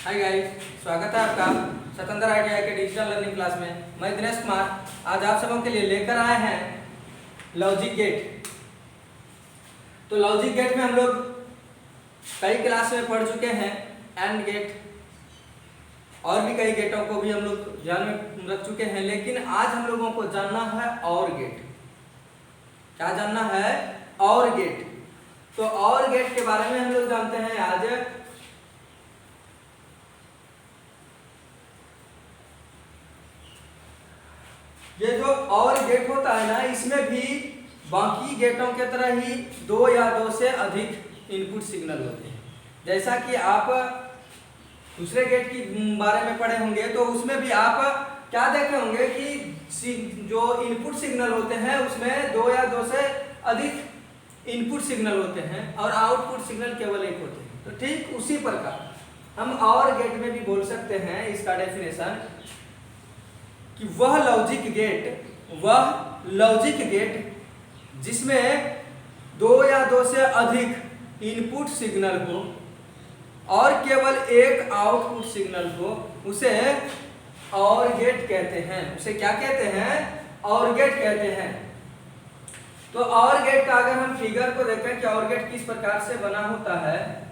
Hi guys, स्वागत है आपका स्वतंत्र आईटीआई के डिजिटल लर्निंग क्लास में। मैं दिनेश कुमार आज आप सबों के लिए लेकर आए हैं लॉजिक गेट। तो लॉजिक गेट में हम लोग कई क्लास में पढ़ चुके हैं एंड गेट और भी कई गेटों को भी हम लोग ध्यान में रख चुके हैं, लेकिन आज हम लोगों को जानना है और गेट। क्या जानना है? और गेट। तो और गेट के बारे में हम लोग जानते हैं आज। ये जो और गेट होता है ना, इसमें भी बाकी गेटों के तरह ही दो या दो से अधिक इनपुट सिग्नल होते हैं। जैसा कि आप दूसरे गेट की बारे में पढ़े होंगे तो उसमें भी आप क्या देखे होंगे कि जो इनपुट सिग्नल होते हैं उसमें दो या दो से अधिक इनपुट सिग्नल होते हैं और आउटपुट सिग्नल केवल एक होते हैं। तो ठीक उसी प्रकार हम और गेट में भी बोल सकते हैं इसका डेफिनेशन कि वह लॉजिक गेट जिसमें दो या दो से अधिक इनपुट सिग्नल हो और केवल एक आउटपुट सिग्नल हो, उसे और गेट कहते हैं। उसे क्या कहते हैं? और गेट कहते हैं। तो और गेट का अगर हम फिगर को देखें कि और गेट किस प्रकार से बना होता है,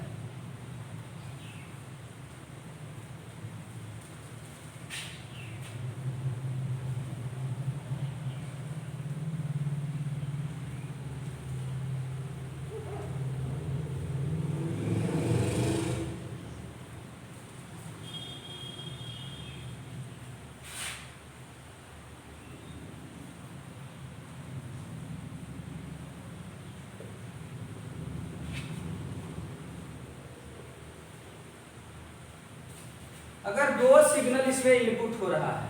अगर दो सिग्नल इसमें इनपुट हो रहा है,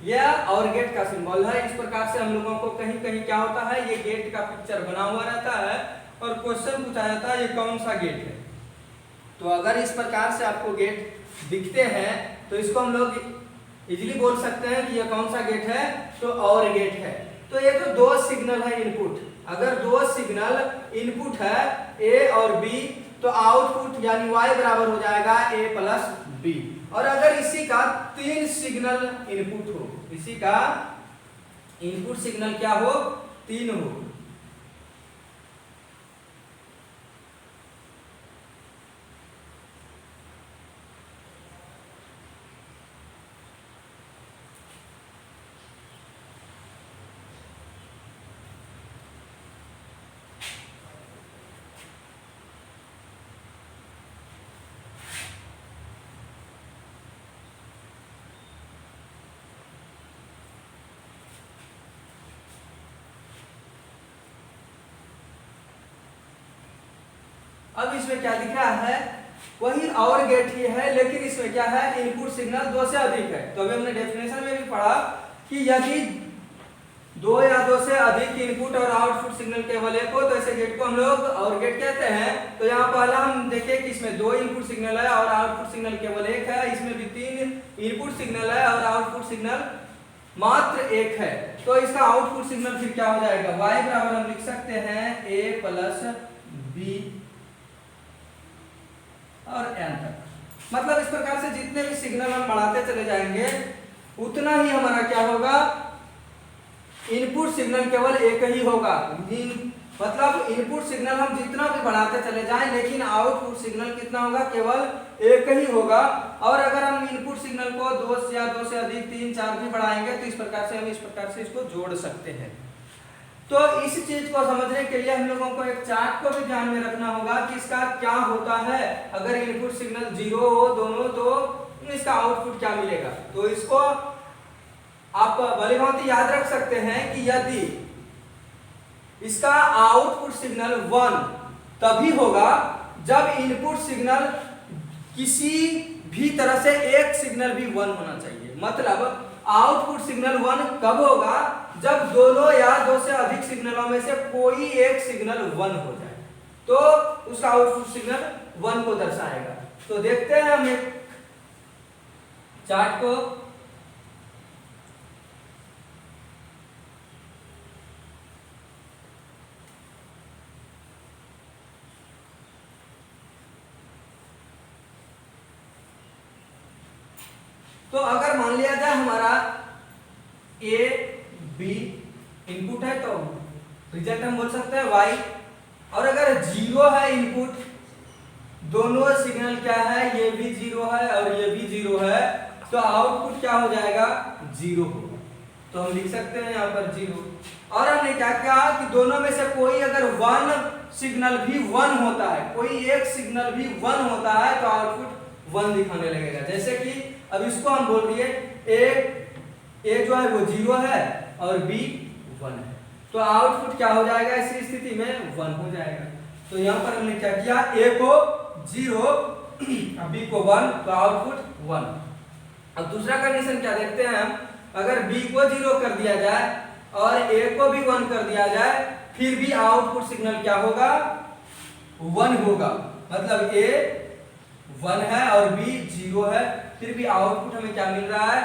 यह और गेट का सिंबल है। इस प्रकार से हम लोगों को कहीं कहीं क्या होता है, ये गेट का पिक्चर बना हुआ रहता है और क्वेश्चन पूछा जाता है ये कौन सा गेट है। तो अगर इस प्रकार से आपको गेट दिखते हैं तो इसको हम लोग इजीली बोल सकते हैं कि यह कौन सा गेट है, तो और गेट है। तो ये तो दो सिग्नल है इनपुट। अगर दो सिग्नल इनपुट है ए और बी, तो आउटपुट यानी y बराबर हो जाएगा a प्लस बी। और अगर इसी का तीन सिग्नल इनपुट हो, इसी का इनपुट सिग्नल क्या हो? तीन हो, अब इसमें क्या दिख रहा है? वही और गेट ही है, लेकिन इसमें क्या है? इनपुट सिग्नल दो से अधिक है। तो अभी हमने डेफिनेशन में भी पढ़ा कि यदि दो या दो से अधिक इनपुट और आउटपुट सिग्नल केवल एक हो तो ऐसे गेट को हम लोग और गेट कहते हैं। तो यहाँ पहला हम देखें कि इसमें दो इनपुट सिग्नल है और आउटपुट सिग्नल केवल एक है। इसमें भी तीन इनपुट सिग्नल है और आउटपुट सिग्नल मात्र एक है। तो इसका आउटपुट सिग्नल फिर क्या हो जाएगा? y बराबर हम लिख सकते हैं a प्लस बी और n तक। मतलब इस प्रकार से जितने भी सिग्नल हम बढ़ाते चले जाएंगे उतना ही हमारा क्या होगा? इनपुट सिग्नल केवल एक ही होगा। मतलब इनपुट सिग्नल हम जितना भी बढ़ाते चले जाएं, लेकिन आउटपुट सिग्नल कितना होगा? केवल एक ही होगा। और अगर हम इनपुट सिग्नल को दो या दो से अधिक, तीन, चार भी बढ़ाएंगे तो इस प्रकार से हम इस प्रकार से इसको जोड़ सकते हैं। तो इस चीज को समझने के लिए हम लोगों को एक चार्ट को भी ध्यान में रखना होगा कि इसका क्या होता है। अगर इनपुट सिग्नल जीरो हो दोनों, तो इसका आउटपुट क्या मिलेगा? तो इसको आप भली भांति याद रख सकते हैं कि यदि इसका आउटपुट सिग्नल 1 तभी होगा जब इनपुट सिग्नल किसी भी तरह से एक सिग्नल भी 1 होना चाहिए। मतलब आउटपुट सिग्नल 1 कब होगा? जब दोनों या दो से अधिक सिग्नलों में से कोई एक सिग्नल 1 हो जाए, तो उसका आउटपुट सिग्नल 1 को दर्शाएगा। तो देखते हैं हम एक चार्ट को। तो अगर मान लिया जाए हमारा ए बी इनपुट है तो रिजल्ट हम बोल सकते हैं y, और अगर जीरो है इनपुट, दोनों सिग्नल क्या है, ये भी जीरो है और ये भी जीरो है, तो आउटपुट क्या हो जाएगा, जीरो होगा। तो हम लिख सकते हैं यहाँ पर जीरो। और हमने क्या कहा कि दोनों में से कोई अगर वन सिग्नल भी वन होता है, कोई एक सिग्नल भी वन होता है तो आउटपुट वन दिखाने लगेगा। जैसे कि अब इसको हम बोल दिए ए जो है वो जीरो है और बी वन है, तो आउटपुट क्या हो जाएगा, इस स्थिति में वन हो जाएगा। तो यहाँ पर हमने क्या किया, ए को जीरो बी को वन, तो आउटपुट वन। अब दूसरा कंडीशन क्या देखते हैं हम, अगर बी को जीरो कर दिया जाए और ए को भी वन कर दिया जाए, फिर भी आउटपुट सिग्नल क्या होगा, वन होगा। मतलब ए वन है और बी जीरो है, फिर भी आउटपुट हमें क्या मिल रहा है,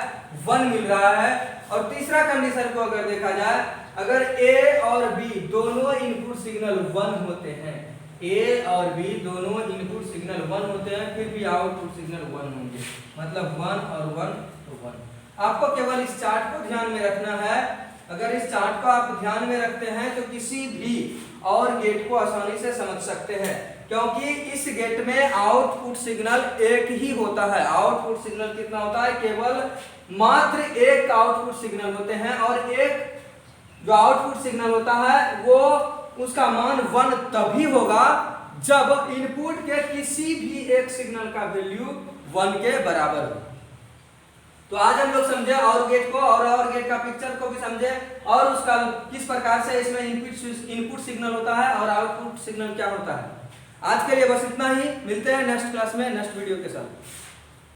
वन मिल रहा है। और तीसरा कंडीशन को अगर देखा जाए, अगर ए और बी दोनों इनपुट सिग्नल वन होते हैं, ए और बी दोनों इनपुट सिग्नल वन होते हैं, फिर भी आउटपुट सिग्नल वन होंगे। मतलब वन और वन तो वन। आपको केवल इस चार्ट को ध्यान में रखना है। अगर इस चार्ट को आप ध्यान में रखते हैं तो किसी भी और गेट को आसानी से समझ सकते हैं, क्योंकि इस गेट में आउटपुट सिग्नल एक ही होता है। आउटपुट सिग्नल कितना होता है, केवल मात्र एक आउटपुट सिग्नल होते हैं, और एक जो आउटपुट सिग्नल होता है वो उसका मान वन तभी होगा जब इनपुट के किसी भी एक सिग्नल का वैल्यू वन के बराबर हो। तो आज हम लोग समझे और गेट को, और गेट का पिक्चर को भी समझे, और उसका किस प्रकार से इसमें इनपुट सिग्नल होता है और आउटपुट सिग्नल क्या होता है। आज के लिए बस इतना ही, मिलते हैं नेक्स्ट क्लास में नेक्स्ट वीडियो के साथ।